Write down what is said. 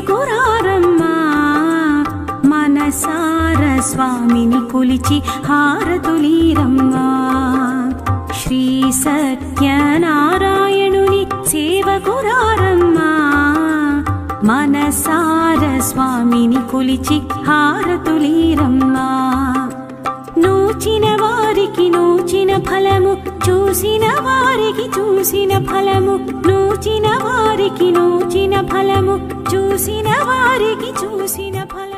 సేవకురారమ్మా మనసార స్వామిని కొలిచి హారతులీరమ్మా శ్రీ సత్యనారాయణుని సేవకురారమ్మా మనసార స్వామిని కొలిచి హారతులీరమ్మా నూచిన వారికి నూచిన ఫలము చూసిన వారికి చూసిన ఫలము నూచిన వారికి నూచిన ఫలము చూసిన వారికి చూసిన ఫలము